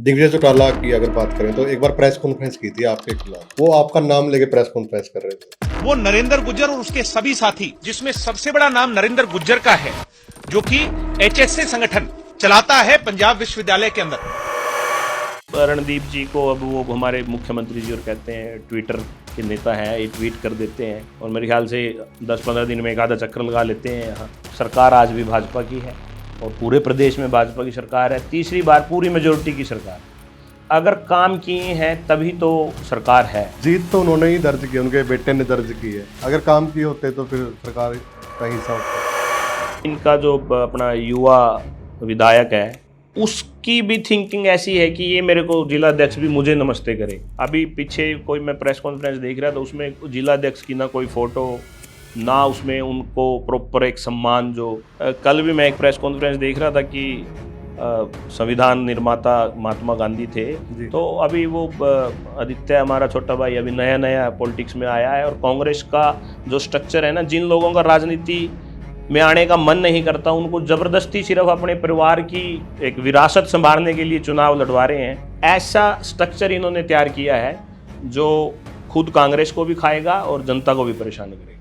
दिग्विजय चौटाला की अगर बात करें तो एक बार प्रेस कॉन्फ्रेंस की थी आपके खिलाफ, वो आपका नाम लेके प्रेस कॉन्फ्रेंस कर रहे थे। वो नरेंद्र गुज्जर और उसके सभी साथी, जिसमें सबसे बड़ा नाम नरेंद्र गुज्जर का है, जो कि एचएसए संगठन चलाता है पंजाब विश्वविद्यालय के अंदर। रणदीप जी को अब वो हमारे मुख्यमंत्री जी और कहते हैं ट्विटर के नेता हैं, ये ट्वीट कर देते हैं और मेरे ख्याल से 10-15 दिन में एक आधा चक्कर लगा लेते हैं। यहाँ सरकार आज भी भाजपा की है और पूरे प्रदेश में भाजपा की सरकार है, तीसरी बार पूरी मेजोरिटी की सरकार। अगर काम किए हैं तभी तो सरकार है। जीत तो उन्होंने ही दर्ज की, उनके बेटे ने दर्ज की है। अगर काम किए होते तो फिर सरकार का हिस्सा होता। इनका जो अपना युवा विधायक है उसकी भी थिंकिंग ऐसी है कि ये मेरे को जिला अध्यक्ष भी मुझे नमस्ते करे। अभी पीछे कोई मैं प्रेस कॉन्फ्रेंस देख रहा था, उसमें जिला अध्यक्ष की ना कोई फोटो, ना उसमें उनको प्रॉपर एक सम्मान। जो कल भी मैं एक प्रेस कॉन्फ्रेंस देख रहा था कि संविधान निर्माता महात्मा गांधी थे, तो अभी वो आदित्य हमारा छोटा भाई अभी नया नया पॉलिटिक्स में आया है और कांग्रेस का जो स्ट्रक्चर है ना, जिन लोगों का राजनीति में आने का मन नहीं करता उनको जबरदस्ती सिर्फ अपने परिवार की एक विरासत संभालने के लिए चुनाव लड़वा रहे हैं। ऐसा स्ट्रक्चर इन्होंने तैयार किया है जो खुद कांग्रेस को भी खाएगा और जनता को भी परेशान करेगा।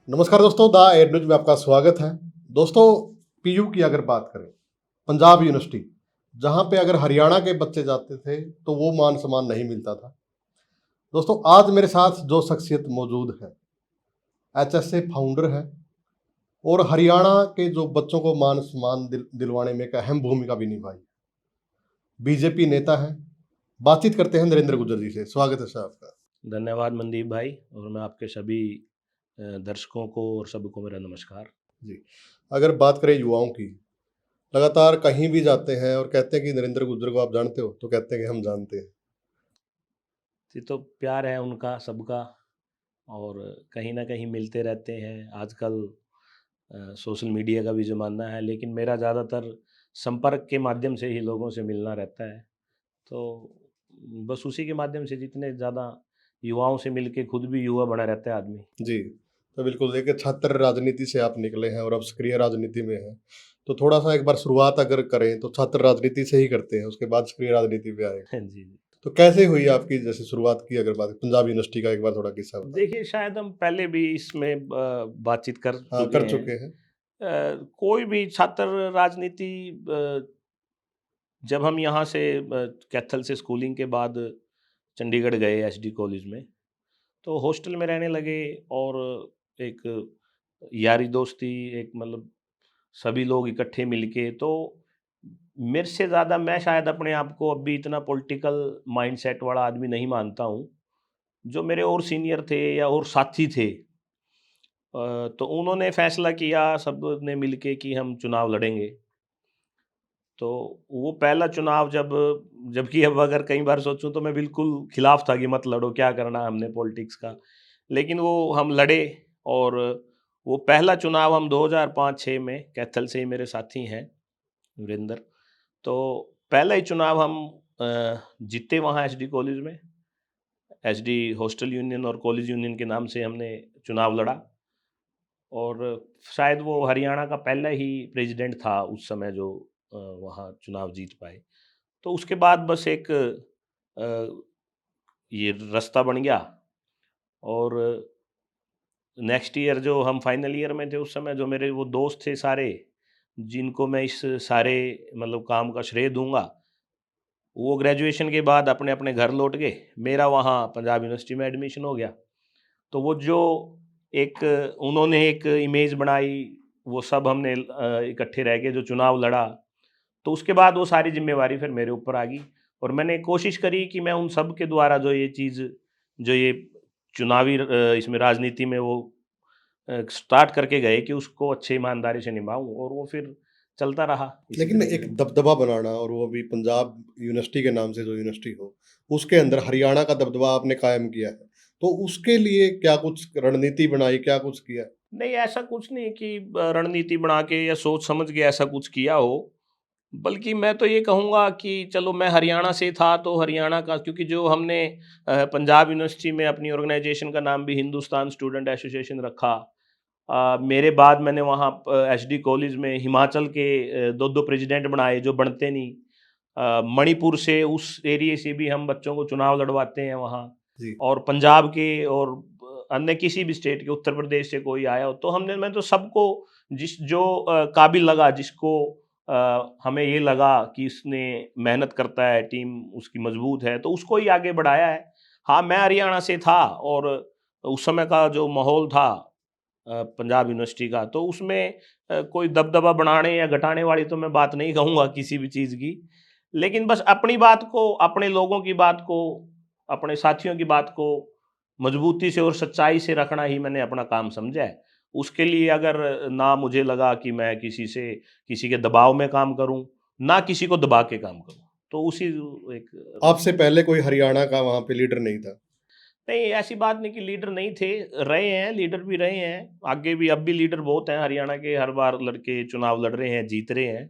नमस्कार दोस्तों, द एयर न्यूज में आपका स्वागत है। दोस्तों, पीयू की अगर बात करें, पंजाब यूनिवर्सिटी, जहां पे अगर हरियाणा के बच्चे जाते थे तो वो मान सम्मान नहीं मिलता था। दोस्तों, आज मेरे साथ जो शख्सियत मौजूद है, एचएसए फाउंडर है और हरियाणा के जो बच्चों को मान सम्मान दिलवाने में एक अहम भूमिका भी निभाई, बीजेपी नेता है। बातचीत करते हैं नरेंद्र गुज्जर जी से। स्वागत है सर आपका। धन्यवाद मनदीप भाई, और मैं आपके सभी दर्शकों को और सबको मेरा नमस्कार जी। अगर बात करें युवाओं की, लगातार कहीं भी जाते हैं और कहते हैं कि नरेंद्र गुज्जर को आप जानते हो, तो कहते हैं कि हम जानते हैं। ये तो प्यार है उनका सबका, और कहीं ना कहीं मिलते रहते हैं। आजकल सोशल मीडिया का भी ज़माना है, लेकिन मेरा ज़्यादातर संपर्क के माध्यम से ही लोगों से मिलना रहता है। तो बस उसी के माध्यम से जितने ज़्यादा युवाओं से मिलके खुद भी युवा बना रहता है आदमी। जी, तो बिल्कुल देखिए, छात्र राजनीति से आप निकले हैं और अब सक्रिय राजनीति में हैं, तो थोड़ा सा एक बार शुरुआत अगर करें तो छात्र राजनीति से ही करते हैं, उसके बाद सक्रिय राजनीति पे आएगा। जी जी। तो कैसे हुई आपकी जैसे शुरुआत की, अगर बात पंजाब यूनिवर्सिटी का एक बार थोड़ा किस्सा बताएं। देखिए, शायद हम पहले भी इसमें बातचीत कर हाँ, चुके कर हैं। चुके हैं। कोई भी छात्र राजनीति, जब हम यहाँ से कैथल से स्कूलिंग के बाद चंडीगढ़ गए एसडी कॉलेज में, तो हॉस्टल में रहने लगे और एक यारी दोस्ती, एक मतलब सभी लोग इकट्ठे मिलके, तो मेरे से ज़्यादा मैं शायद अपने आप को अभी इतना पॉलिटिकल माइंडसेट वाला आदमी नहीं मानता हूँ। जो मेरे और सीनियर थे या और साथी थे, तो उन्होंने फैसला किया सब ने मिलके कि हम चुनाव लड़ेंगे। तो वो पहला चुनाव, जबकि अब अगर कई बार सोचूं तो मैं बिल्कुल खिलाफ था कि मत लड़ो, क्या करना हमने पॉलिटिक्स का, लेकिन वो हम लड़े। और वो पहला चुनाव हम 2005-06 में, कैथल से ही मेरे साथी हैं वीरेंद्र, तो पहला ही चुनाव हम जीते वहाँ एसडी कॉलेज में। एसडी हॉस्टल यूनियन और कॉलेज यूनियन के नाम से हमने चुनाव लड़ा, और शायद वो हरियाणा का पहला ही प्रेसिडेंट था उस समय जो वहाँ चुनाव जीत पाए। तो उसके बाद बस एक ये रास्ता बन गया। और नेक्स्ट ईयर जो हम फाइनल ईयर में थे, उस समय जो मेरे वो दोस्त थे सारे, जिनको मैं इस सारे मतलब काम का श्रेय दूंगा, वो ग्रेजुएशन के बाद अपने अपने घर लौट गए। मेरा वहाँ पंजाब यूनिवर्सिटी में एडमिशन हो गया। तो वो जो एक उन्होंने एक इमेज बनाई, वो सब हमने इकट्ठे रह के जो चुनाव लड़ा, तो उसके बाद वो सारी जिम्मेवारी फिर मेरे ऊपर आ गई। और मैंने कोशिश करी कि मैं उन सब के द्वारा जो ये चीज़, जो ये चुनावी इसमें राजनीति में वो स्टार्ट करके गए, कि उसको अच्छे ईमानदारी से निभाऊं, और वो फिर चलता रहा। लेकिन एक दबदबा बनाना, और वो भी पंजाब यूनिवर्सिटी के नाम से जो यूनिवर्सिटी हो, उसके अंदर हरियाणा का दबदबा आपने कायम किया है, तो उसके लिए क्या कुछ रणनीति बनाई, क्या कुछ किया? नहीं, ऐसा कुछ नहीं कि रणनीति बना के या सोच समझ के ऐसा कुछ किया हो, बल्कि मैं तो ये कहूँगा कि चलो, मैं हरियाणा से था तो हरियाणा का, क्योंकि जो हमने पंजाब यूनिवर्सिटी में अपनी ऑर्गेनाइजेशन का नाम भी हिंदुस्तान स्टूडेंट एसोसिएशन रखा, मेरे बाद मैंने वहाँ एसडी कॉलेज में हिमाचल के दो दो प्रेसिडेंट बनाए जो बनते नहीं। मणिपुर से, उस एरिया से भी हम बच्चों को चुनाव लड़वाते हैं वहाँ। जी। और पंजाब के और अन्य किसी भी स्टेट के, उत्तर प्रदेश से कोई आया हो तो मैं तो सबको जिस जो काबिल लगा, जिसको हमें ये लगा कि इसने मेहनत करता है, टीम उसकी मजबूत है, तो उसको ही आगे बढ़ाया है। हाँ, मैं हरियाणा से था और उस समय का जो माहौल था पंजाब यूनिवर्सिटी का, तो उसमें कोई दबदबा बढ़ाने या घटाने वाली तो मैं बात नहीं कहूँगा किसी भी चीज़ की। लेकिन बस अपनी बात को, अपने लोगों की बात को, अपने साथियों की बात को मजबूती से और सच्चाई से रखना ही मैंने अपना काम समझा है। उसके लिए अगर ना मुझे लगा कि मैं किसी के दबाव में काम करूँ, ना किसी को दबा के काम करूँ। तो उसी एक आपसे पहले कोई हरियाणा का वहाँ पे लीडर नहीं था? नहीं, ऐसी बात नहीं कि लीडर नहीं थे, रहे हैं, लीडर भी रहे हैं, आगे भी अब भी लीडर बहुत हैं हरियाणा के, हर बार लड़के चुनाव लड़ रहे हैं, जीत रहे हैं।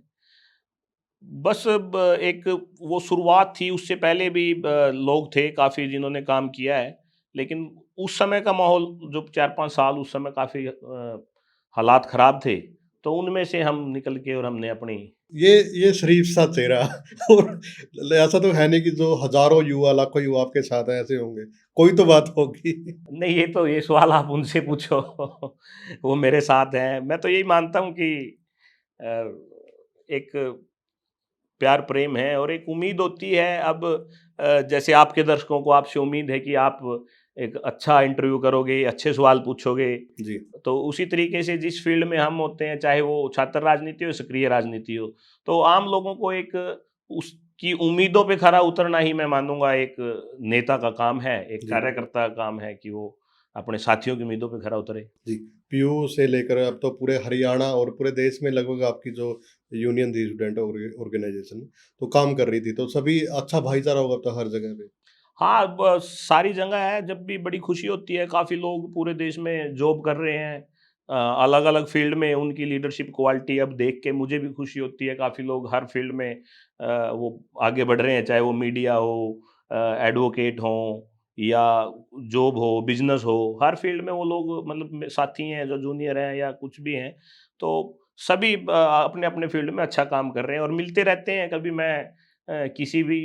बस एक वो शुरुआत थी, उससे पहले भी लोग थे काफ़ी जिन्होंने काम किया है, लेकिन उस समय का माहौल जो 4-5 साल उस समय काफ़ी हालात ख़राब थे, तो उनमें से हम निकल के और हमने अपनी ये शरीफ सा चेहरा और ऐसा तो है नहीं कि जो हजारों युवा, लाखों युवा आपके साथ हैं ऐसे होंगे, कोई तो बात होगी। नहीं, ये सवाल आप उनसे पूछो वो मेरे साथ हैं। मैं तो यही मानता हूँ कि अ, एक प्यार प्रेम है और एक उम्मीद होती है। अब जैसे आपके दर्शकों को आपसे उम्मीद है कि आप एक अच्छा इंटरव्यू करोगे, अच्छे सवाल पूछोगे, जी। तो उसी तरीके से जिस फील्ड में हम होते हैं, चाहे वो छात्र राजनीति हो, सक्रिय राजनीति हो, तो आम लोगों को एक उसकी उम्मीदों पे खरा उतरना ही मैं मानूंगा एक नेता का काम है, एक जी। कार्यकर्ता का काम है कि वो अपने साथियों की उम्मीदों पे खरा उतरे। जी। पीयू से लेकर अब तो पूरे हरियाणा और पूरे देश में लगभग आपकी जो यूनियन थी, स्टूडेंट ऑर्गेनाइजेशन, तो काम कर रही थी, तो सभी अच्छा भाईचारा होगा अब तो हर जगह पे। हाँ, सारी जगह है, जब भी बड़ी खुशी होती है, काफ़ी लोग पूरे देश में जॉब कर रहे हैं, अलग अलग फील्ड में उनकी लीडरशिप क्वालिटी अब देख के मुझे भी खुशी होती है। काफ़ी लोग हर फील्ड में वो आगे बढ़ रहे हैं, चाहे वो मीडिया हो, एडवोकेट हों, या जॉब हो, बिजनेस हो, हर फील्ड में वो लोग मतलब साथी हैं जो जूनियर हैं या कुछ भी हैं, तो सभी अपने अपने फील्ड में अच्छा काम कर रहे हैं और मिलते रहते हैं। कभी मैं किसी भी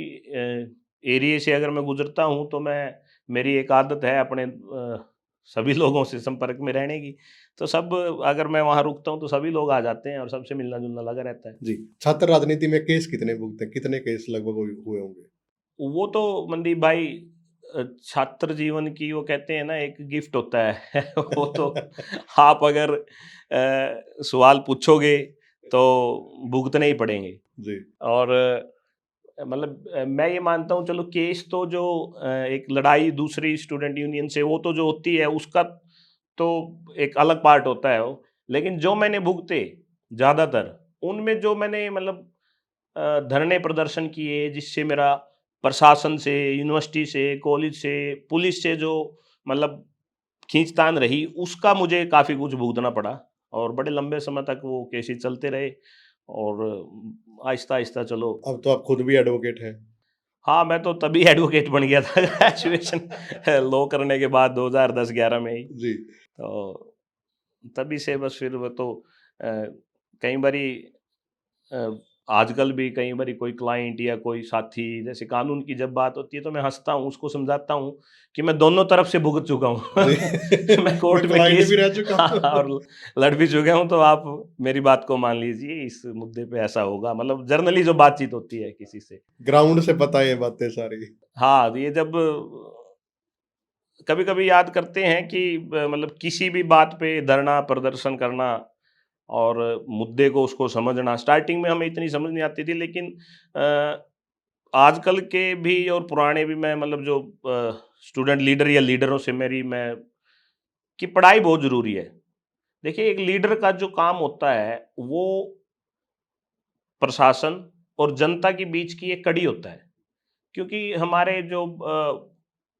एरिया से अगर मैं गुजरता हूँ तो मेरी एक आदत है अपने सभी लोगों से संपर्क में रहने की, तो सब अगर मैं वहाँ रुकता हूँ तो सभी लोग आ जाते हैं और सबसे मिलना जुलना लगा रहता है। जी। छात्र राजनीति में केस कितने भुगते हैं? कितने केस लगभग हुए होंगे? वो तो मनदीप भाई, छात्र जीवन की वो कहते हैं ना एक गिफ्ट होता है वो तो आप अगर सवाल पूछोगे तो भुगतने ही पड़ेंगे। जी। और मतलब मैं ये मानता हूँ, चलो केस तो जो एक लड़ाई दूसरी स्टूडेंट यूनियन से वो तो जो होती है उसका तो एक अलग पार्ट होता है वो, लेकिन जो मैंने भुगते ज़्यादातर उनमें जो मैंने मतलब धरने प्रदर्शन किए, जिससे मेरा प्रशासन से, यूनिवर्सिटी से, कॉलेज से, पुलिस से जो मतलब खींचतान रही, उसका मुझे काफ़ी कुछ भुगतना पड़ा और बड़े लंबे समय तक वो केसेस चलते रहे और आहिस्ता-आहिस्ता चलो। अब तो आप खुद भी एडवोकेट हैं। हाँ, मैं तो तभी एडवोकेट बन गया था ग्रेजुएशन लॉ करने के बाद 2010-11 में ही। जी। तो तभी से बस फिर वो तो कई बारी अ, आजकल भी कई बारी कोई क्लाइंट या कोई साथी जैसे कानून की जब बात होती है तो मैं हँसता हूँ, उसको समझाता हूँ कि मैं दोनों तरफ से भुगत चुका हूँ। जी। मैं कोर्ट मैं में क्लाइंट केस भी रह चुका हाँ, हूँ। और लड़ भी चुका हूँ, तो आप मेरी बात को मान लीजिए, इस मुद्दे पे ऐसा होगा, मतलब जनरली जो बातचीत होती है किसी से। ग्राउंड से पता है ये बातें सारी। हाँ, तो ये जब कभी-कभी याद करते हैं कि मतलब किसी भी बात पे धरना प्रदर्शन करना और मुद्दे को उसको समझना, स्टार्टिंग में हमें इतनी समझ नहीं आती थी, लेकिन अ, आजकल के भी और पुराने भी मैं मतलब जो स्टूडेंट लीडर या लीडरों से मेरी मैं कि पढ़ाई बहुत ज़रूरी है। देखिए, एक लीडर का जो काम होता है वो प्रशासन और जनता के बीच की एक कड़ी होता है। क्योंकि हमारे जो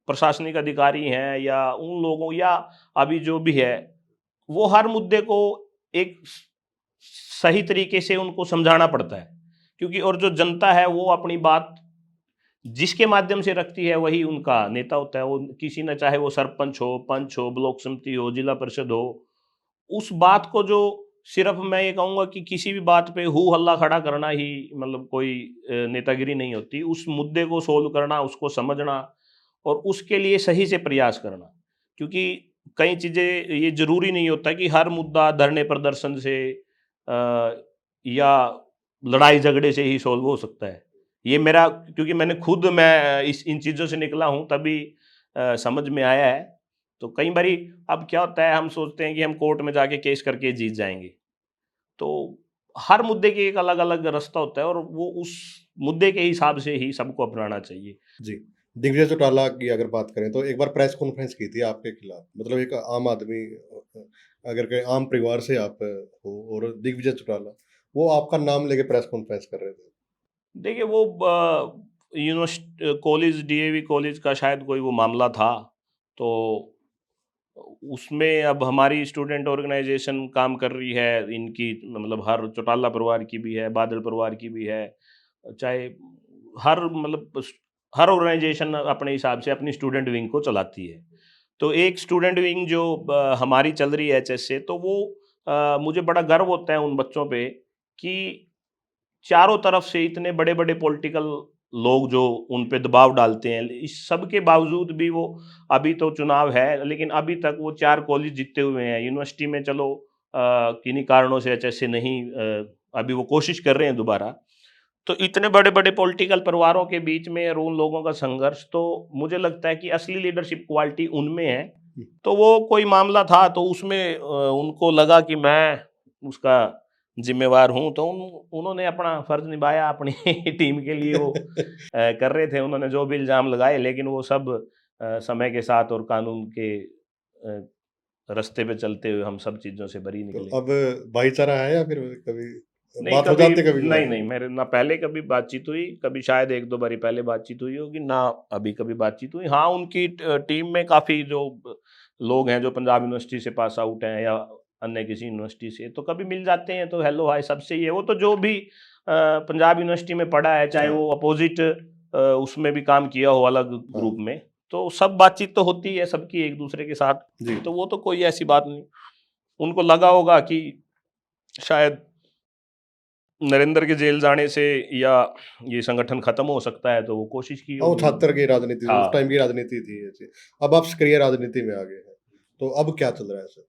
प्रशासनिक अधिकारी हैं या उन लोगों या अभी जो भी है, वो हर मुद्दे को एक सही तरीके से उनको समझाना पड़ता है। क्योंकि और जो जनता है वो अपनी बात जिसके माध्यम से रखती है वही उनका नेता होता है। वो किसी न, चाहे वो सरपंच हो, पंच हो, ब्लॉक समिति हो, जिला परिषद हो, उस बात को जो सिर्फ मैं ये कहूँगा कि किसी भी बात पे हू हल्ला खड़ा करना ही मतलब कोई नेतागिरी नहीं होती। उस मुद्दे को सोल्व करना, उसको समझना और उसके लिए सही से प्रयास करना। क्योंकि कई चीज़ें ये ज़रूरी नहीं होता कि हर मुद्दा धरने प्रदर्शन से या लड़ाई झगड़े से ही सॉल्व हो सकता है। ये मेरा, क्योंकि मैं इस इन चीज़ों से निकला हूँ तभी समझ में आया है। तो कई बारी अब क्या होता है, हम सोचते हैं कि हम कोर्ट में जाके केस करके जीत जाएँगे। तो हर मुद्दे के एक अलग-अलग रास्ता होता है और वो उस मुद्दे के हिसाब से ही सबको अपनाना चाहिए। जी। दिग्विजय चौटाला की अगर बात करें तो एक बार प्रेस कॉन्फ्रेंस की थी आपके खिलाफ। मतलब एक आम आदमी अगर के आम परिवार से आप हो और दिग्विजय चौटाला, वो आपका नाम लेके प्रेस कॉन्फ्रेंस कर रहे थे। देखिए वो कॉलेज, डीएवी कॉलेज का शायद कोई वो मामला था, तो उसमें अब हमारी स्टूडेंट ऑर्गेनाइजेशन काम कर रही है, इनकी मतलब हर चौटाला परिवार की भी है, बादल परिवार की भी है, चाहे हर मतलब हर ऑर्गेनाइजेशन अपने हिसाब से अपनी स्टूडेंट विंग को चलाती है। तो एक स्टूडेंट विंग जो हमारी चल रही है एचएस से, तो वो मुझे बड़ा गर्व होता है उन बच्चों पे कि चारों तरफ से इतने बड़े-बड़े पॉलिटिकल लोग जो उन पे दबाव डालते हैं, इस सब के बावजूद भी वो, अभी तो चुनाव है, लेकिन अभी तक वो 4 कॉलेज जीते हुए हैं। यूनिवर्सिटी में चलो किन्हीं कारणों से एचएससी नहीं, अभी वो कोशिश कर रहे हैं दोबारा। तो इतने बड़े-बड़े पॉलिटिकल परिवारों के बीच में और उन लोगों का संघर्ष, तो मुझे लगता है कि असली लीडरशिप क्वालिटी उनमें है। तो वो कोई मामला था, तो उसमें उनको लगा कि मैं उसका ज़िम्मेवार हूँ, तो उन्होंने अपना फ़र्ज़ निभाया अपनी टीम के लिए। वो कर रहे थे, उन्होंने जो भी इल्ज़ाम लगाए, लेकिन वो सब समय के साथ और कानून के रास्ते पे चलते हुए हम सब चीज़ों से बरी तो निकले। अब भाईचारा है या फिर कभी नहीं, बात हो कभी जाती है कभी नहीं, कभार? नहीं, मेरे ना पहले कभी बातचीत हुई, कभी शायद 1-2 बारी पहले बातचीत हुई होगी, ना अभी कभी बातचीत हुई। हाँ, उनकी टीम में काफ़ी जो लोग हैं, जो पंजाब यूनिवर्सिटी से पास आउट हैं या अन्य किसी यूनिवर्सिटी से, तो कभी मिल जाते हैं, तो हेलो हाय सबसे ही है। वो तो जो भी पंजाब यूनिवर्सिटी में पढ़ा है, चाहे हाँ, वो अपोज़िट उसमें भी काम किया हो अलग हाँ। ग्रुप में, तो सब बातचीत तो होती है सबकी एक-दूसरे के साथ, जी। तो वो तो कोई ऐसी बात नहीं। उनको लगा होगा कि शायद नरेंद्र के जेल जाने से या ये संगठन खत्म हो सकता है, तो वो कोशिश की हाँ, वो होगी छात्र उन्होंने। की राजनीति उस हाँ, टाइम की राजनीति थी ऐसी। अब आप सक्रिय राजनीति में आ गए हैं। तो अब क्या चल रहा है सर?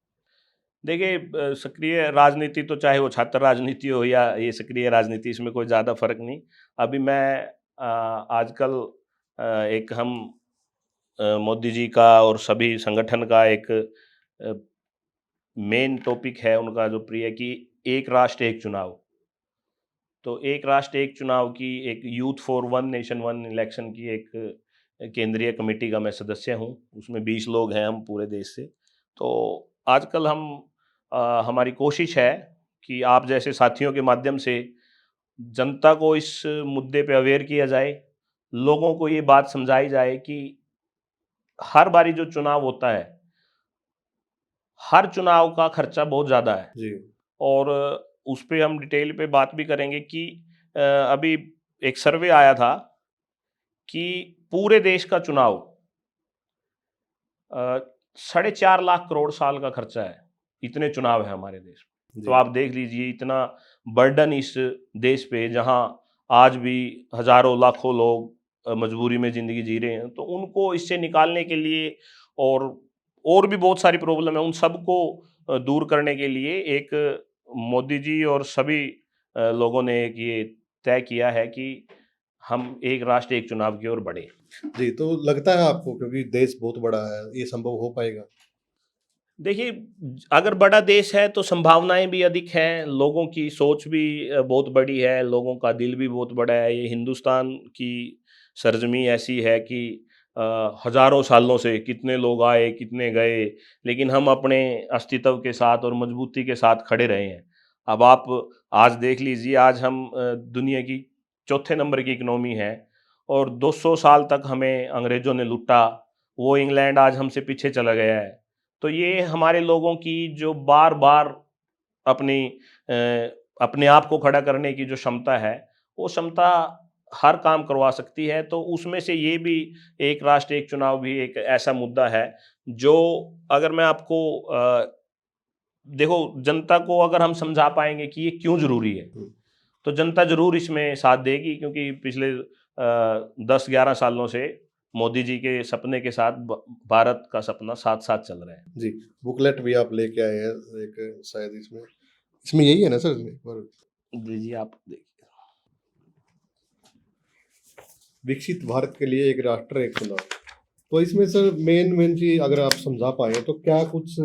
देखिए सक्रिय राजनीति तो चाहे वो छात्र राजनीति हो या ये सक्रिय राजनीति, इसमें कोई ज़्यादा फ़र्क नहीं। अभी मैं आजकल एक हम मोदी जी का और सभी संगठन का एक मेन टॉपिक है उनका जो प्रिय, कि एक राष्ट्र एक चुनाव। तो एक राष्ट्र एक चुनाव की एक youth for one nation one election की एक केंद्रीय कमेटी का मैं सदस्य हूँ। उसमें 20 लोग हैं हम पूरे देश से। तो आजकल हमारी कोशिश है कि आप जैसे साथियों के माध्यम से जनता को इस मुद्दे पे अवेयर किया जाए, लोगों को ये बात समझाई जाए कि हर बारी जो चुनाव होता है, हर चुनाव का खर्चा बहुत ज़्यादा है। जी। और उस पे हम डिटेल पे बात भी करेंगे कि अभी एक सर्वे आया था कि पूरे देश का चुनाव 4.5 लाख करोड़ साल का खर्चा है। इतने चुनाव है हमारे देश में। तो जी। आप देख लीजिए इतना बर्डन इस देश पे, जहाँ आज भी हज़ारों लाखों लोग मजबूरी में ज़िंदगी जी रहे हैं। तो उनको इससे निकालने के लिए और भी बहुत सारी प्रॉब्लम है, उन सबको दूर करने के लिए एक मोदी जी और सभी लोगों ने एक ये तय किया है कि हम एक राष्ट्र एक चुनाव की ओर बढ़े। जी, तो लगता है आपको क्योंकि देश बहुत बड़ा है, ये संभव हो पाएगा? देखिए, अगर बड़ा देश है तो संभावनाएं भी अधिक हैं, लोगों की सोच भी बहुत बड़ी है, लोगों का दिल भी बहुत बड़ा है। ये हिंदुस्तान की सरजमी ऐसी है कि हजारों सालों से कितने लोग आए, कितने गए, लेकिन हम अपने अस्तित्व के साथ और मजबूती के साथ खड़े रहे हैं। अब आप आज देख लीजिए, आज हम दुनिया की चौथे नंबर की इकनॉमी है और 200 साल तक हमें अंग्रेज़ों ने लूटा, वो इंग्लैंड आज हमसे पीछे चला गया है। तो ये हमारे लोगों की जो बार-बार अपनी अ, अपने आप को खड़ा करने की जो क्षमता है, वो क्षमता हर काम करवा सकती है। तो उसमें से ये भी एक राष्ट्र एक चुनाव भी एक ऐसा मुद्दा है, जो अगर मैं आपको देखो, जनता को अगर हम समझा पाएंगे कि ये क्यों जरूरी है, तो जनता जरूर इसमें साथ देगी, क्योंकि पिछले 10-11 सालों से मोदी जी के सपने के साथ भारत का सपना साथ साथ चल रहा है। जी, बुकलेट भी आप लेके आए हैं एक, शायद इसमें इसमें यही है ना सर, इसमें और जी आप देखिए। विकसित भारत के लिए एक राष्ट्र एक चुनाव, तो इसमें सर मेन चीज अगर आप समझा पाए तो क्या कुछ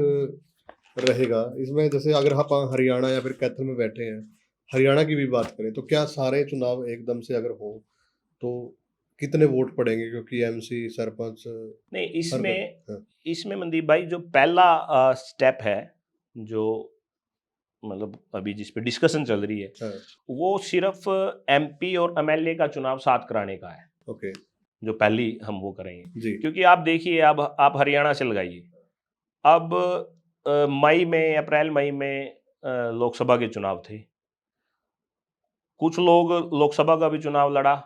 रहेगा इसमें? जैसे अगर आप हरियाणा या फिर कैथल में बैठे हैं, हरियाणा की भी बात करें तो क्या सारे चुनाव एकदम से अगर हो तो कितने वोट पड़ेंगे? क्योंकि एमसी, सरपंच, नहीं, हर इसमें हाँ, इसमें मनदीप भाई जो पहला स्टेप है, जो मतलब अभी जिस पे डिस्कशन चल रही है, हाँ, वो सिर्फ एमपी और एमएलए का चुनाव साथ कराने का है, ओके, जो पहली हम वो करेंगे। जी, क्योंकि आप देखिए, अब आप हरियाणा से लगाइए, अब मई में, अप्रैल मई में लोकसभा के चुनाव थे। कुछ लोग लोकसभा का भी चुनाव लड़ा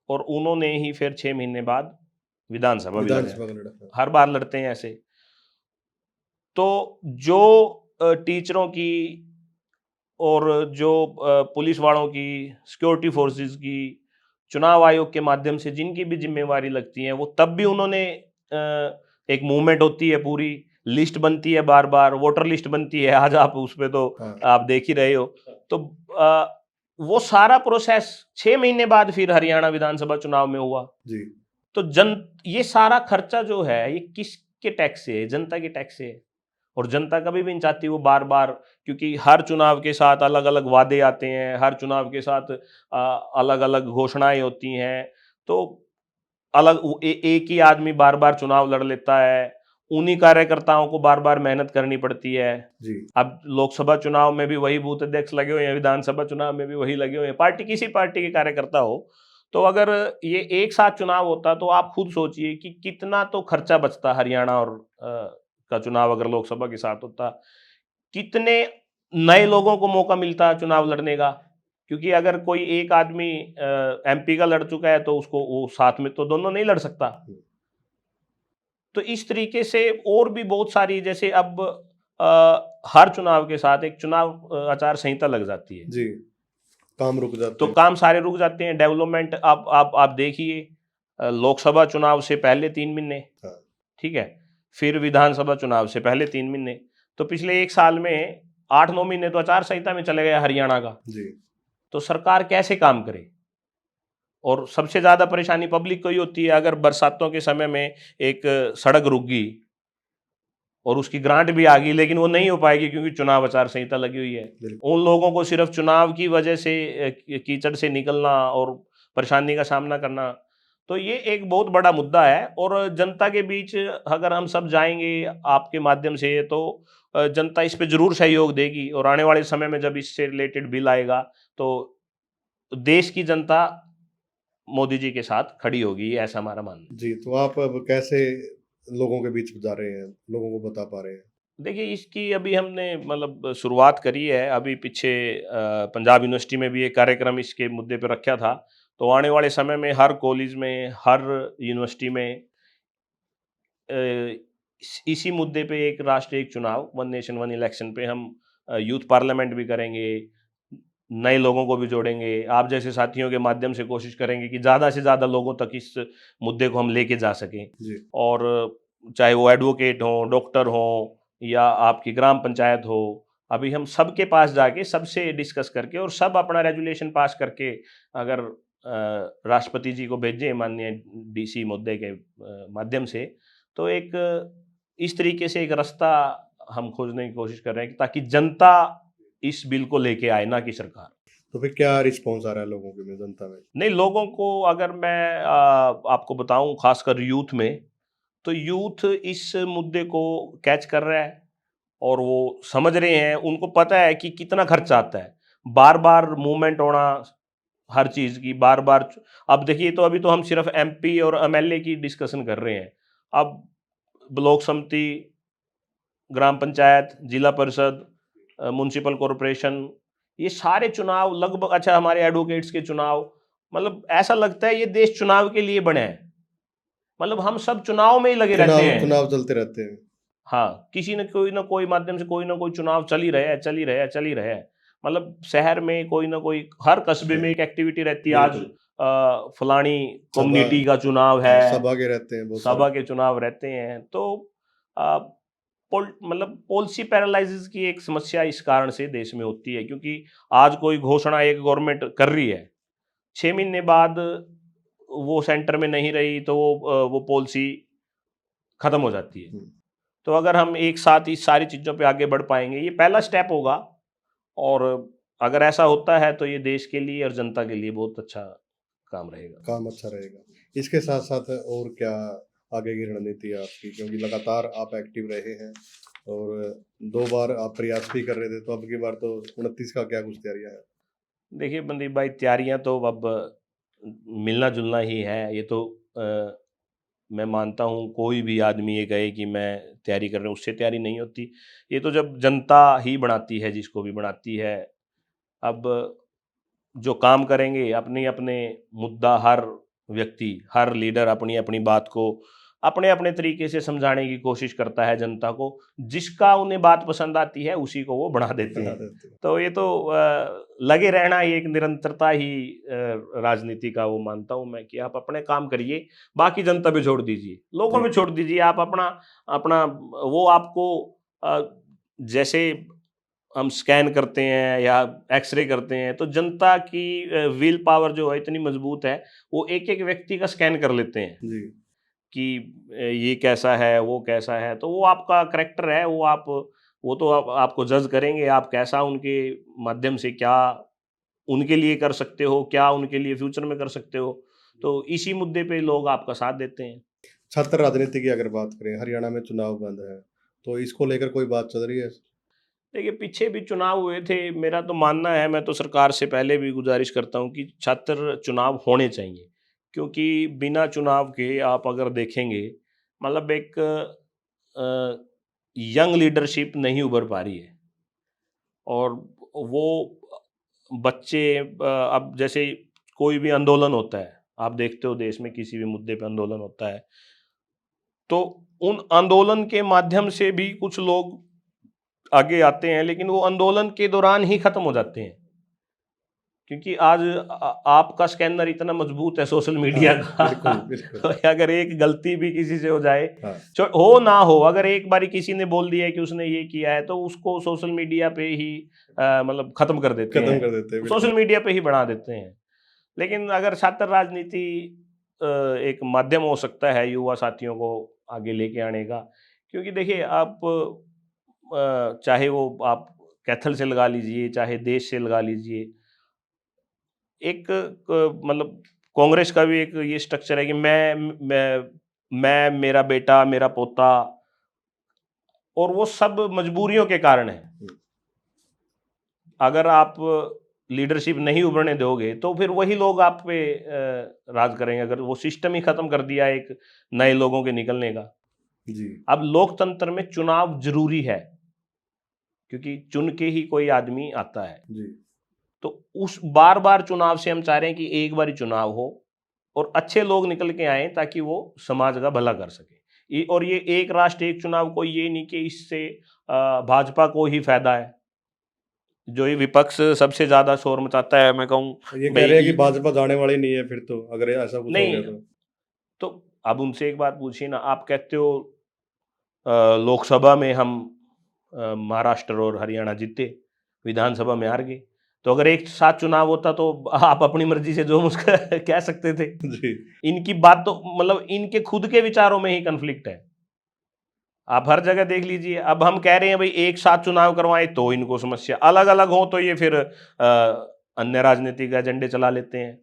और उन्होंने ही फिर 6 महीने बाद विधानसभा भी लड़ा। विधानसभा का लड़ा, हाँ, हर बार लड़ते हैं ऐसे। तो जो टीचरों की और जो पुलिस वालों की, सिक्योरिटी फोर्सेस की, चुनाव आयोग के माध्यम से जिनकी भी जिम्मेवारी लगती है, वो तब भी उन्होंने एक मूवमेंट होती है, पूरी लिस्ट बनती है, बार बार वोटर लिस्ट बनती है, आज आप उस पे तो हाँ, आप देख ही रहे हो। तो वो सारा प्रोसेस 6 महीने बाद फिर हरियाणा विधानसभा चुनाव में हुआ। जी, तो ये सारा खर्चा जो है, ये किसके टैक्स से है? जनता के टैक्स से है। और जनता कभी भी नहीं चाहती वो बार बार, क्योंकि हर चुनाव के साथ अलग अलग वादे आते हैं, हर चुनाव के साथ अलग अलग घोषणाएं होती हैं। तो एक ही आदमी बार बार चुनाव लड़ लेता है, उन्हीं कार्यकर्ताओं को बार बार मेहनत करनी पड़ती है। जी, अब लोकसभा चुनाव में भी वही बूथ अध्यक्ष लगे हुए हैं, विधानसभा चुनाव में भी वही लगे हुए हैं, पार्टी किसी पार्टी के कार्यकर्ता हो। तो अगर ये एक साथ चुनाव होता तो आप खुद सोचिए कि कितना तो खर्चा बचता हरियाणा और का चुनाव अगर लोकसभा के साथ होता, कितने नए लोगों को मौका मिलता चुनाव लड़ने का। क्योंकि अगर कोई एक आदमी एमपी का लड़ चुका है तो उसको वो साथ में तो दोनों नहीं लड़ सकता। तो इस तरीके से और भी बहुत सारी, जैसे अब हर चुनाव के साथ एक चुनाव आचार संहिता लग जाती है, जी, काम रुक जाते तो हैं, काम सारे रुक जाते हैं। डेवलपमेंट आप देखिए, लोकसभा चुनाव से पहले 3 महीने, हाँ, ठीक है, फिर विधानसभा चुनाव से पहले 3 महीने, तो पिछले 1 साल में 8-9 महीने तो आचार संहिता में चले गए हरियाणा का। जी, तो सरकार कैसे काम करे? और सबसे ज्यादा परेशानी पब्लिक को ही होती है। अगर बरसातों के समय में एक सड़क रुक गई और उसकी ग्रांट भी आ गई, लेकिन वो नहीं हो पाएगी क्योंकि चुनाव आचार संहिता लगी हुई है। बिल्कुल, उन लोगों को सिर्फ चुनाव की वजह से कीचड़ से निकलना और परेशानी का सामना करना, तो ये एक बहुत बड़ा मुद्दा है। और जनता के बीच अगर हम सब जाएंगे आपके माध्यम से, तो जनता इस पे जरूर सहयोग देगी। और आने वाले समय में जब इससे रिलेटेड बिल आएगा, तो देश की जनता मोदी जी के साथ खड़ी होगी, ऐसा हमारा मानना है। जी, तो आप अब कैसे लोगों के बीच जा रहे हैं, लोगों को बता पा रहे हैं? देखिए, इसकी अभी हमने मतलब शुरुआत करी है। अभी पीछे पंजाब यूनिवर्सिटी में भी एक कार्यक्रम इसके मुद्दे पे रखा था। तो आने वाले समय में हर कॉलेज में, हर यूनिवर्सिटी में इसी मुद्दे पे एक राष्ट्र एक चुनाव, वन नेशन वन इलेक्शन पे हम यूथ पार्लियामेंट भी करेंगे, नए लोगों को भी जोड़ेंगे। आप जैसे साथियों के माध्यम से कोशिश करेंगे कि ज़्यादा से ज़्यादा लोगों तक इस मुद्दे को हम लेके जा सकें। जी, और चाहे वो एडवोकेट हों, डॉक्टर हों, या आपकी ग्राम पंचायत हो, अभी हम सबके पास जाके सबसे डिस्कस करके और सब अपना रेजुलेशन पास करके अगर राष्ट्रपति जी को भेजें माननीय डीसी महोदय के माध्यम से, तो एक इस तरीके से एक रास्ता हम खोजने की कोशिश कर रहे हैं ताकि जनता इस बिल को लेके आए, ना कि सरकार। तो फिर क्या रिस्पॉन्स आ रहा है लोगों के में, जनता में? नहीं, लोगों को अगर मैं आपको बताऊं, खासकर यूथ में, तो यूथ इस मुद्दे को कैच कर रहा है और वो समझ रहे हैं। उनको पता है कि कितना खर्चा आता है, बार बार मूवमेंट होना हर चीज़ की, बार बार। अब देखिए, तो अभी तो हम सिर्फ एमपी और एमएलए की डिस्कशन कर रहे हैं। अब ब्लॉक समिति, ग्राम पंचायत, जिला परिषद, म्युनिसिपल कॉरपोरेशन, ये सारे चुनाव लगभग, अच्छा हमारे एडवोकेट्स के चुनाव, मतलब ऐसा लगता है ये देश चुनाव के लिए बने हैं। मतलब हम सब चुनाव में ही लगे रहते चुनाव हैं। चुनाव चलते रहते हैं। हाँ, किसी न कोई माध्यम से कोई ना कोई चुनाव चल ही रहा है, चल ही रहा है, चल ही रहा है। मतलब शहर में कोई ना कोई, हर कस्बे में एक एक्टिविटी रहती है। आज बिल्कुल। फलानी सभा, कम्युनिटी का चुनाव हाँ, है, सभा के रहते हैं बहुत सारे। सभा के चुनाव रहते हैं। तो अ, मतलब पॉलिसी पैरालिसिस की एक समस्या इस कारण से देश में होती है, क्योंकि आज कोई घोषणा एक गवर्नमेंट कर रही है, 6 महीने बाद वो सेंटर में नहीं रही तो वो पॉलिसी खत्म हो जाती है। हम्म। तो अगर हम एक साथ इस सारी चीज़ों पे आगे बढ़ पाएंगे, ये पहला स्टेप होगा। और अगर ऐसा होता है तो ये देश के लिए और जनता के लिए बहुत अच्छा काम रहेगा। काम अच्छा रहेगा। इसके साथ साथ और क्या आगे की रणनीति है आपकी, क्योंकि लगातार आप एक्टिव रहे हैं और 2 बार आप प्रयास भी कर रहे थे, तो अब की बार तो 29 का क्या कुछ तैयारियां हैं? देखिए मनदीप भाई, तैयारियां तो अब मिलना जुलना ही है। ये तो मैं मानता हूँ, कोई भी आदमी ये कहे कि मैं तैयारी कर रहा हूँ, उससे तैयारी नहीं होती। ये तो जब जनता ही बनाती है, जिसको भी बनाती है। अब जो काम करेंगे, अपने अपने मुद्दा, हर व्यक्ति, हर लीडर अपनी अपनी बात को अपने अपने तरीके से समझाने की कोशिश करता है जनता को। जिसका उन्हें बात पसंद आती है उसी को वो बढ़ा देते बना हैं। देते हैं। तो ये तो लगे रहना, ये एक निरंतरता ही राजनीति का वो मानता हूँ मैं, कि आप अपने काम करिए, बाकी जनता पे छोड़ दीजिए, लोगों जी। में छोड़ दीजिए। आप अपना अपना वो आपको अ, जैसे हम स्कैन करते हैं या एक्सरे करते हैं, तो जनता की विल पावर जो है इतनी मजबूत है, वो एक एक व्यक्ति का स्कैन कर लेते हैं जी। कि ये कैसा है, वो कैसा है। तो वो आपका करेक्टर है, वो तो आपको जज करेंगे, आप कैसा उनके माध्यम से क्या उनके लिए कर सकते हो, क्या उनके लिए फ्यूचर में कर सकते हो। तो इसी मुद्दे पे लोग आपका साथ देते हैं। छात्र राजनीति की अगर बात करें, हरियाणा में चुनाव बंद है, तो इसको लेकर कोई बात चल रही है? देखिए, पीछे भी चुनाव हुए थे। मेरा तो मानना है, मैं तो सरकार से पहले भी गुजारिश करता हूँ कि छात्र चुनाव होने चाहिए। क्योंकि बिना चुनाव के आप अगर देखेंगे, मतलब एक यंग लीडरशिप नहीं उभर पा रही है। और वो बच्चे अब जैसे कोई भी आंदोलन होता है, आप देखते हो देश में किसी भी मुद्दे पे आंदोलन होता है, तो उन आंदोलन के माध्यम से भी कुछ लोग आगे आते हैं, लेकिन वो आंदोलन के दौरान ही खत्म हो जाते हैं। क्योंकि आज आपका स्कैनर इतना मजबूत है सोशल मीडिया हाँ, का बिल्कुल, बिल्कुल। तो अगर एक गलती भी किसी से हो जाए, हाँ, हो ना हो, अगर एक बारी किसी ने बोल दिया है कि उसने ये किया है, तो उसको सोशल मीडिया पे ही मतलब खत्म कर देते खत्म हैं, कर देते हैं, सोशल बिल्कुल। मीडिया पे ही बढ़ा देते हैं। लेकिन अगर छात्र राजनीति एक माध्यम हो सकता है युवा साथियों को आगे लेके आने का। क्योंकि देखिए, आप चाहे वो आप कैथल से लगा लीजिए, चाहे देश से लगा लीजिए, एक मतलब कांग्रेस का भी एक ये स्ट्रक्चर है कि मैं, मेरा बेटा, मेरा पोता, और वो सब मजबूरियों के कारण है। हम्म। अगर आप लीडरशिप नहीं उभरने दोगे तो फिर वही लोग आप पे राज करेंगे। अगर वो सिस्टम ही खत्म कर दिया एक नए लोगों के निकलने का। जी। अब लोकतंत्र में चुनाव जरूरी है, क्योंकि चुन के ही कोई आदमी आता है। जी। तो उस बार बार चुनाव से हम चाह रहे हैं कि एक बार चुनाव हो और अच्छे लोग निकल के आए, ताकि वो समाज का भला कर सके। और ये एक राष्ट्र एक चुनाव को ये नहीं कि इससे भाजपा को ही फायदा है। जो ये विपक्ष सबसे ज्यादा शोर मचाता है, मैं कहूँ ये कह भाई रहे हैं कि भाजपा जाने वाली नहीं है फिर तो, अगर ऐसा कुछ हो नहीं। गया तो। तो अब उनसे एक बात पूछिए ना, आप कहते हो लोकसभा में हम महाराष्ट्र और हरियाणा जीते, विधानसभा में हार गए। तो अगर एक साथ चुनाव होता तो आप अपनी मर्जी से जो मुझको कह सकते थे। जी। इनकी बात तो मतलब इनके खुद के विचारों में ही कन्फ्लिक्ट है। आप हर जगह देख लीजिए। अब हम कह रहे हैं भाई एक साथ चुनाव करवाएं, तो इनको समस्या, अलग अलग हो तो ये फिर अन्य राजनीतिक एजेंडे चला लेते हैं।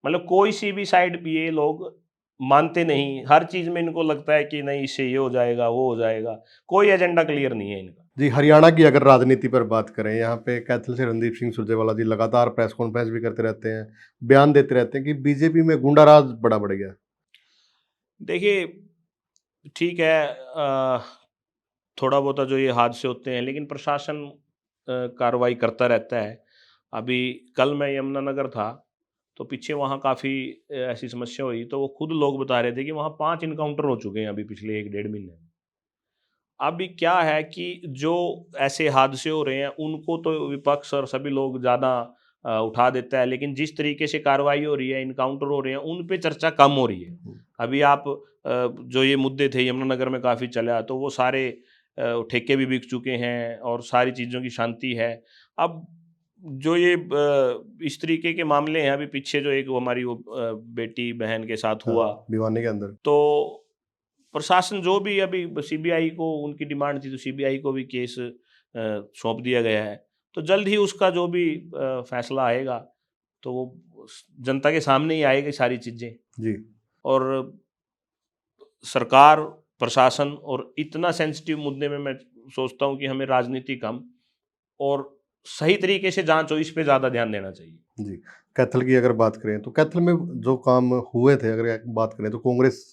मतलब कोई सी भी साइड पे ये लोग मानते नहीं, हर चीज में इनको लगता है कि नहीं, इससे ये हो जाएगा, वो हो जाएगा। कोई एजेंडा क्लियर नहीं है इनका। जी, हरियाणा की अगर राजनीति पर बात करें, यहाँ पे कैथल से रणदीप सिंह सुरजेवाला जी लगातार प्रेस कॉन्फ्रेंस भी करते रहते हैं, बयान देते रहते हैं कि बीजेपी में गुंडाराज बड़ा बढ़ गया। देखिए, ठीक है, थोड़ा बहुत जो ये हादसे होते हैं, लेकिन प्रशासन कार्रवाई करता रहता है। अभी कल मैं यमुनानगर था, तो पीछे वहाँ काफ़ी ऐसी समस्या हुई, तो वो खुद लोग बता रहे थे कि वहाँ 5 इनकाउंटर हो चुके हैं अभी पिछले 1 डेढ़ महीने में। अभी क्या है कि जो ऐसे हादसे हो रहे हैं उनको तो विपक्ष और सभी लोग ज़्यादा उठा देता है, लेकिन जिस तरीके से कार्रवाई हो रही है, इनकाउंटर हो रहे हैं, उन पे चर्चा कम हो रही है। अभी आप जो ये मुद्दे थे यमुनानगर में काफ़ी चला, तो वो सारे ठेके भी बिक चुके हैं और सारी चीज़ों की शांति है। अब जो ये इस तरीके के मामले हैं, अभी पीछे जो एक वो हमारी वो बेटी बहन के साथ हुआ, हाँ, भिवानी के अंदर। तो प्रशासन जो भी अभी सीबीआई को उनकी डिमांड थी, तो सीबीआई को भी केस सौंप दिया गया है। तो जल्द ही उसका जो भी फैसला आएगा, तो वो जनता के सामने ही आएगी सारी चीज़ें। जी। और सरकार, प्रशासन और इतना सेंसिटिव मुद्दे में मैं सोचता हूँ कि हमें राजनीति कम और सही तरीके से जांच हो, इस पे ज़्यादा ध्यान देना चाहिए। जी। कैथल की अगर बात करें तो कैथल में जो काम हुए थे, अगर बात करें तो कांग्रेस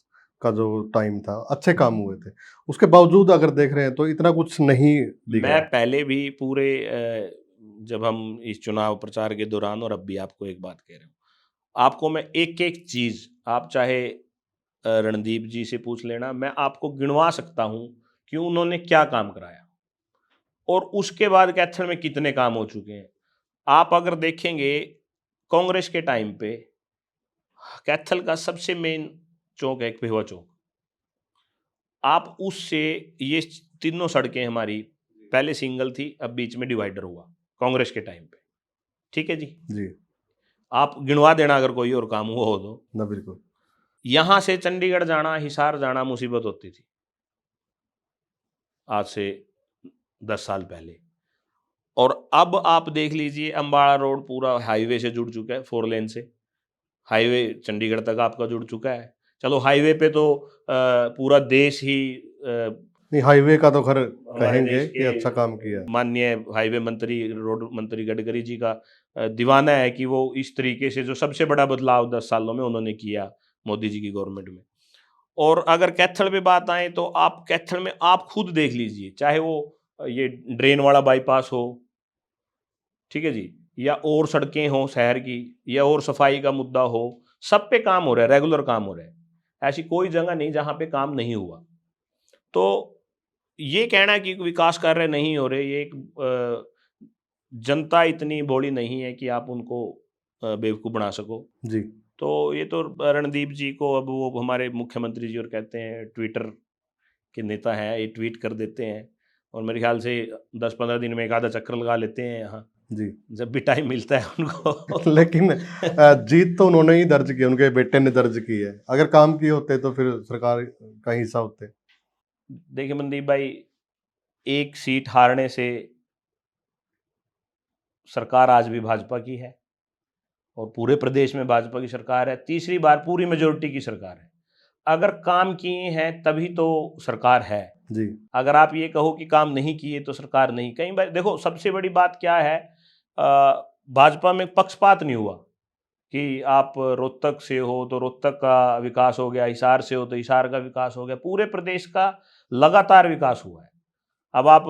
का जो टाइम था अच्छे काम हुए थे, उसके बावजूद अगर देख रहे हैं तो इतना कुछ नहीं दिख मैं रहा। पहले भी पूरे जब हम इस चुनाव प्रचार के दौरान और अब भी आपको एक बात कह रहा हूँ, आपको मैं एक एक चीज़, आप चाहे रणदीप जी से पूछ लेना, मैं आपको गिनवा सकता हूँ कि उन्होंने क्या काम कराया और उसके बाद कैथल में कितने काम हो चुके हैं। आप अगर देखेंगे कांग्रेस के टाइम पे कैथल का सबसे मेन चौक है एक पेहवा चौक। आप उससे ये तीनों सड़कें हमारी पहले सिंगल थी, अब बीच में डिवाइडर हुआ कांग्रेस के टाइम पे। ठीक है जी, जी। आप गिनवा देना अगर कोई और काम हुआ हो तो। ना, बिल्कुल। यहाँ से चंडीगढ़ जाना, हिसार जाना मुसीबत होती थी आज से 10 साल पहले। और अब आप देख लीजिए अम्बाड़ा रोड पूरा हाईवे से जुड़ चुका है, 4 लेन से। हाईवे चंडीगढ़ तक आपका जुड़ चुका है। चलो हाईवे पे तो पूरा देश ही नहीं, हाईवे का तो खैर हमारे कहेंगे देश कि के अच्छा काम किया। माननीय हाईवे मंत्री, रोड मंत्री गडकरी जी का दीवाना है कि वो इस तरीके से जो सबसे बड़ा बदलाव 10 सालों में उन्होंने किया मोदी जी की गवर्नमेंट में। और अगर कैथल पे बात आए तो आप कैथल में आप खुद देख लीजिए, चाहे वो ये ड्रेन वाला बाईपास हो, ठीक है जी, या और सड़कें हों शहर की, या और सफाई का मुद्दा हो, सब पे काम हो रहा है, रेगुलर काम हो रहा है। ऐसी कोई जगह नहीं जहाँ पे काम नहीं हुआ। तो ये कहना कि विकास कार्य नहीं हो रहे, ये एक जनता इतनी भोली नहीं है कि आप उनको बेवकूफ़ बना सको। जी। तो ये तो रणदीप जी को अब वो हमारे मुख्यमंत्री जी और कहते हैं ट्विटर के नेता हैं, ये ट्वीट कर देते हैं और मेरे ख्याल से 10-15 दिन में एक आधा चक्कर लगा लेते हैं यहाँ, जी। जब भी टाइम मिलता है उनको। लेकिन जीत तो उन्होंने ही दर्ज की, उनके बेटे ने दर्ज की है। अगर काम किए होते तो फिर सरकार का हिस्सा होते। देखिए मनदीप भाई, एक सीट हारने से सरकार आज भी भाजपा की है और पूरे प्रदेश में भाजपा की सरकार है, तीसरी बार पूरी मेजोरिटी की सरकार है। अगर काम किए हैं तभी तो सरकार है। जी। अगर आप ये कहो कि काम नहीं किए तो सरकार नहीं, कई बार देखो सबसे बड़ी बात क्या है, भाजपा में पक्षपात नहीं हुआ कि आप रोहतक से हो तो रोहतक का विकास हो गया, हिसार से हो तो हिसार का विकास हो गया, पूरे प्रदेश का लगातार विकास हुआ है। अब आप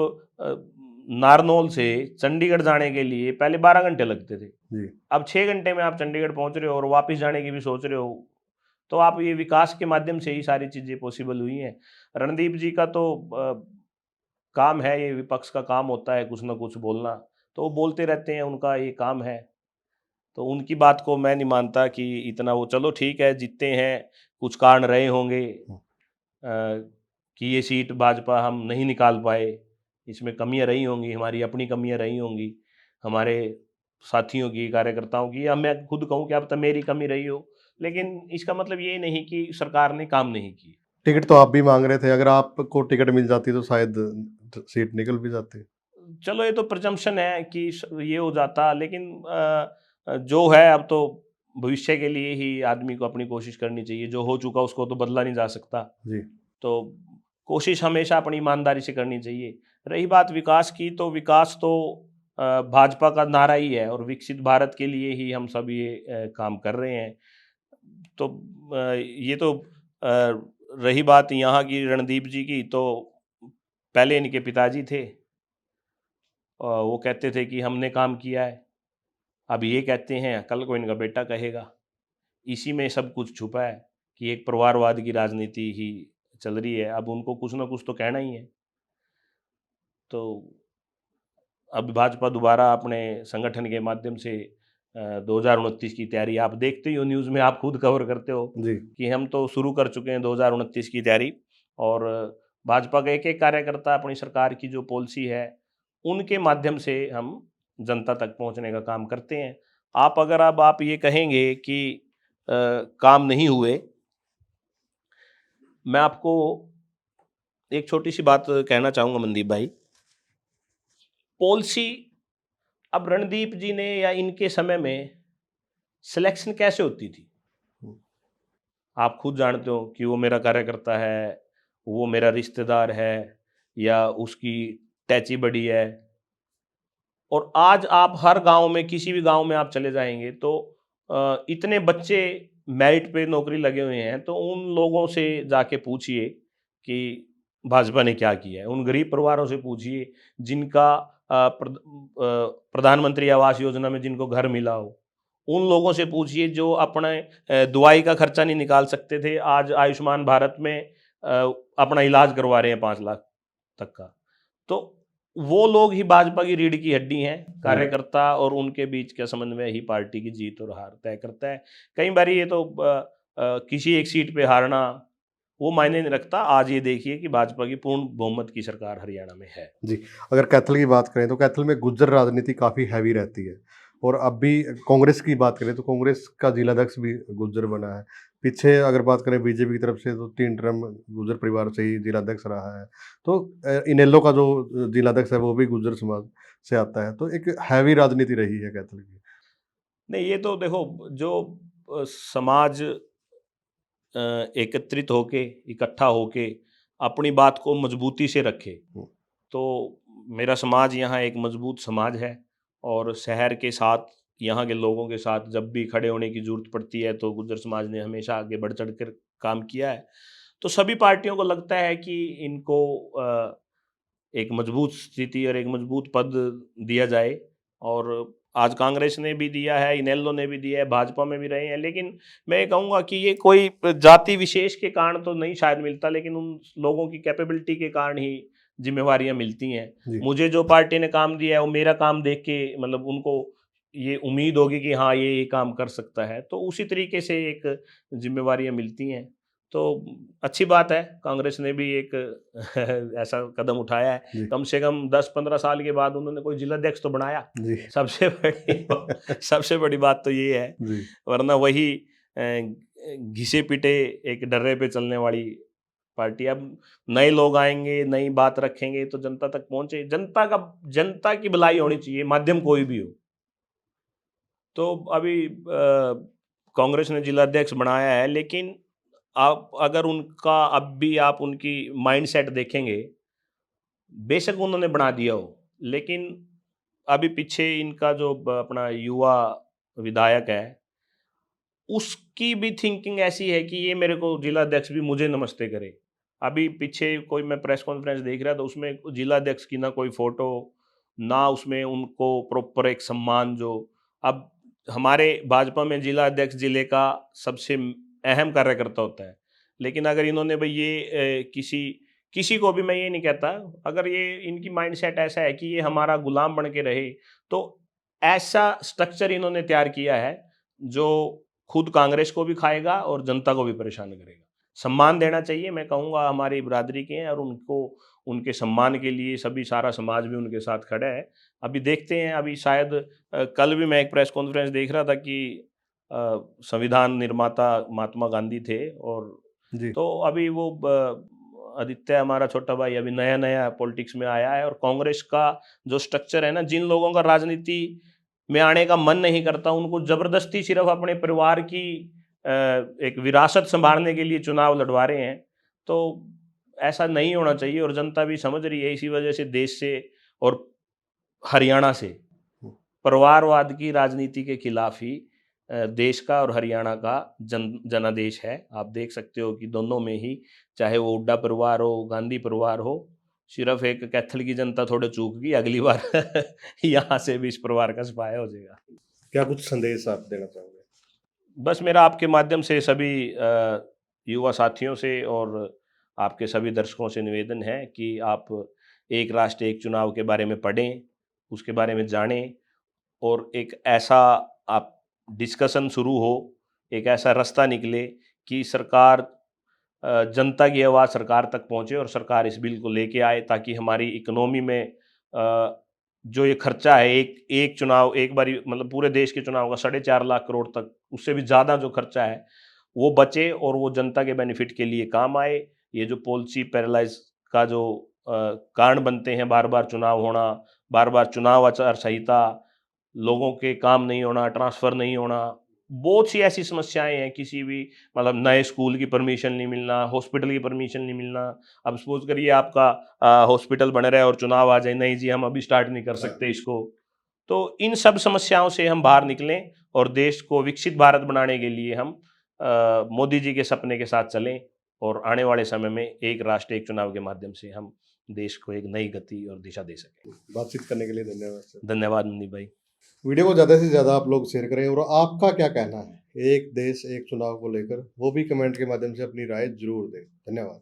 नारनौल से चंडीगढ़ जाने के लिए पहले 12 घंटे लगते थे, जी। अब 6 घंटे में आप चंडीगढ़ पहुंच रहे हो और वापस जाने की भी सोच रहे हो। तो आप ये विकास के माध्यम से ही सारी चीज़ें पॉसिबल हुई हैं। रणदीप जी का तो काम है, ये विपक्ष का काम होता है कुछ ना कुछ बोलना, तो वो बोलते रहते हैं, उनका ये काम है। तो उनकी बात को मैं नहीं मानता कि इतना वो, चलो ठीक है जीतते हैं, कुछ कारण रहे होंगे कि ये सीट भाजपा हम नहीं निकाल पाए, इसमें कमियां रही होंगी, हमारी अपनी कमियां रही होंगी, हमारे साथियों की, कार्यकर्ताओं की, या मैं खुद कहूँ कि अब तक मेरी कमी रही हो, लेकिन इसका मतलब ये नहीं कि सरकार ने काम नहीं किए। टिकट तो आप भी मांग रहे थे, अगर आपको टिकट मिल जाती तो शायद सीट निकल भी जाती। चलो ये तो प्रजम्पशन है कि ये हो जाता, लेकिन जो है अब तो भविष्य के लिए ही आदमी को अपनी कोशिश करनी चाहिए। जो हो चुका उसको तो बदला नहीं जा सकता, जी। तो कोशिश हमेशा अपनी ईमानदारी से करनी चाहिए। रही बात विकास की, तो विकास तो भाजपा का नारा ही है और विकसित भारत के लिए ही हम सब ये काम कर रहे हैं। तो ये तो रही बात यहाँ की रणदीप जी की, तो पहले इनके पिताजी थे, वो कहते थे कि हमने काम किया है, अब ये कहते हैं, कल को इनका बेटा कहेगा। इसी में सब कुछ छुपा है कि एक परिवारवाद की राजनीति ही चल रही है, अब उनको कुछ ना कुछ तो कहना ही है। तो अब भाजपा दोबारा अपने संगठन के माध्यम से 2029 की तैयारी, आप देखते ही हो न्यूज़ में, आप खुद कवर करते हो जी कि हम तो शुरू कर चुके हैं 2029 की तैयारी। और भाजपा का एक एक कार्यकर्ता अपनी सरकार की जो पॉलिसी है उनके माध्यम से हम जनता तक पहुंचने का काम करते हैं। आप अगर अब आप ये कहेंगे कि काम नहीं हुए, मैं आपको एक छोटी सी बात कहना चाहूँगा मनदीप भाई। पॉलिसी, अब रणदीप जी ने या इनके समय में सिलेक्शन कैसे होती थी, आप खुद जानते हो कि वो मेरा कार्यकर्ता है, वो मेरा रिश्तेदार है, या उसकी टैची बड़ी है। और आज आप हर गांव में, किसी भी गांव में आप चले जाएंगे तो इतने बच्चे मेरिट पे नौकरी लगे हुए हैं, तो उन लोगों से जाके पूछिए कि भाजपा ने क्या किया है। उन गरीब परिवारों से पूछिए जिनका प्रधानमंत्री आवास योजना में जिनको घर मिला हो। उन लोगों से पूछिए जो अपने दवाई का खर्चा नहीं निकाल सकते थे, आज आयुष्मान भारत में अपना इलाज करवा रहे हैं 5 लाख तक का। तो वो लोग ही भाजपा की रीढ़ की हड्डी हैं। कार्यकर्ता और उनके बीच का समन्वय ही पार्टी की जीत और हार तय करता है। कई बार ये तो किसी एक सीट पे हारना वो मायने नहीं रखता। आज ये देखिए कि भाजपा की पूर्ण बहुमत की सरकार हरियाणा में है। जी, अगर कैथल की बात करें तो कैथल में गुज्जर राजनीति काफ़ी हैवी रहती है, और अब भी कांग्रेस की बात करें तो कांग्रेस का जिलाध्यक्ष भी गुज्जर बना है। पीछे अगर बात करें बीजेपी की तरफ से तो 3 टर्म गुज्जर परिवार से ही जिलाध्यक्ष रहा है। तो इनेलो का जो जिलाध्यक्ष है वो भी गुज्जर समाज से आता है। तो एक हैवी राजनीति रही है कैथल की। नहीं, ये तो देखो, जो समाज एकत्रित होके, इकट्ठा होके अपनी बात को मजबूती से रखे, तो मेरा समाज यहाँ एक मजबूत समाज है। और शहर के साथ, यहाँ के लोगों के साथ जब भी खड़े होने की जरूरत पड़ती है तो गुज्जर समाज ने हमेशा आगे बढ़ चढ़ कर काम किया है। तो सभी पार्टियों को लगता है कि इनको एक मजबूत स्थिति और एक मजबूत पद दिया जाए। और आज कांग्रेस ने भी दिया है, इनेलो ने भी दिया है, भाजपा में भी रहे हैं। लेकिन मैं ये कहूँगा कि ये कोई जाति विशेष के कारण तो नहीं शायद मिलता, लेकिन उन लोगों की कैपेबिलिटी के कारण ही जिम्मेवारियां मिलती हैं। जी मुझे जो पार्टी ने काम दिया है वो मेरा काम देख के, मतलब उनको ये उम्मीद होगी कि हाँ ये काम कर सकता है, तो उसी तरीके से एक जिम्मेवारियां मिलती हैं। तो अच्छी बात है, कांग्रेस ने भी एक ऐसा कदम उठाया है। जी कम से कम 10-15 साल के बाद उन्होंने कोई जिलाध्यक्ष तो बनाया। जी सबसे बड़ी सबसे बड़ी बात तो ये है। जी वरना वही घिसे पिटे एक डर्रे पे चलने वाली पार्टी। अब नए लोग आएंगे, नई बात रखेंगे तो जनता तक पहुंचे। जनता की भलाई होनी चाहिए, माध्यम कोई भी हो। तो अभी कांग्रेस ने जिलाध्यक्ष बनाया है, लेकिन आप अगर उनका अब भी आप उनकी माइंडसेट देखेंगे, बेशक उन्होंने बना दिया हो, लेकिन अभी पीछे इनका जो अपना युवा विधायक है, उसकी भी थिंकिंग ऐसी है कि ये मेरे को जिलाध्यक्ष भी मुझे नमस्ते करे। अभी पीछे कोई मैं प्रेस कॉन्फ्रेंस देख रहा था, उसमें जिलाध्यक्ष की ना कोई फोटो, ना उसमें उनको प्रॉपर एक सम्मान। जो अब हमारे भाजपा में जिलाध्यक्ष जिले का सबसे अहम कार्यकर्ता होता है, लेकिन अगर इन्होंने भाई ये किसी को भी, मैं ये नहीं कहता, अगर ये इनकी माइंडसेट ऐसा है कि ये हमारा गुलाम बन के रहे, तो ऐसा स्ट्रक्चर इन्होंने तैयार किया है जो खुद कांग्रेस को भी खाएगा और जनता को भी परेशान करेगा। सम्मान देना चाहिए, मैं कहूँगा हमारी बिरादरी के हैं, और उनको उनके सम्मान के लिए सभी सारा समाज भी उनके साथ खड़ा है। अभी देखते हैं, अभी शायद कल भी मैं एक प्रेस कॉन्फ्रेंस देख रहा था कि संविधान निर्माता महात्मा गांधी थे, और जी तो अभी वो आदित्य हमारा छोटा भाई अभी नया नया पॉलिटिक्स में आया है। और कांग्रेस का जो स्ट्रक्चर है ना, जिन लोगों का राजनीति में आने का मन नहीं करता, उनको जबरदस्ती सिर्फ अपने परिवार की एक विरासत संभालने के लिए चुनाव लड़वा रहे हैं। तो ऐसा नहीं होना चाहिए, और जनता भी समझ रही है। इसी वजह से देश से और हरियाणा से परिवारवाद की राजनीति के खिलाफ ही देश का और हरियाणा का जनादेश है। आप देख सकते हो कि दोनों में ही, चाहे वो हुड्डा परिवार हो, गांधी परिवार हो, सिर्फ एक कैथल की जनता थोड़े चूक गई, अगली बार यहाँ से भी इस परिवार का सफाया हो जाएगा। क्या कुछ संदेश आप देना चाहोगे? बस मेरा आपके माध्यम से सभी युवा साथियों से और आपके सभी दर्शकों से निवेदन है कि आप एक राष्ट्र एक चुनाव के बारे में पढ़ें, उसके बारे में जानें और एक ऐसा आप डिस्कशन शुरू हो, एक ऐसा रास्ता निकले कि सरकार जनता की आवाज़ सरकार तक पहुँचे और सरकार इस बिल को लेके आए, ताकि हमारी इकोनॉमी में जो ये खर्चा है एक एक चुनाव एक बारी मतलब पूरे देश के चुनाव का 4.5 लाख करोड़ तक, उससे भी ज़्यादा जो खर्चा है वो बचे और वो जनता के बेनिफिट के लिए काम आए। ये जो पॉलिसी पैरालाइज का जो कारण बनते हैं, बार बार चुनाव होना, बार बार चुनाव आचार संहिता, लोगों के काम नहीं होना, ट्रांसफ़र नहीं होना, बहुत सी ऐसी समस्याएं हैं। किसी भी मतलब नए स्कूल की परमिशन नहीं मिलना, हॉस्पिटल की परमिशन नहीं मिलना। अब सपोज करिए आपका हॉस्पिटल बन रहा है और चुनाव आ जाए, नहीं जी हम अभी स्टार्ट नहीं कर सकते इसको। तो इन सब समस्याओं से हम बाहर निकलें और देश को विकसित भारत बनाने के लिए हम मोदी जी के सपने के साथ चलें और आने वाले समय में एक राष्ट्र एक चुनाव के माध्यम से हम देश को एक नई गति और दिशा दे सकें। बातचीत करने के लिए धन्यवाद सर। धन्यवाद मुनीब भाई। वीडियो को ज़्यादा से ज़्यादा आप लोग शेयर करें और आपका क्या कहना है एक देश एक चुनाव को लेकर, वो भी कमेंट के माध्यम से अपनी राय जरूर दें। धन्यवाद।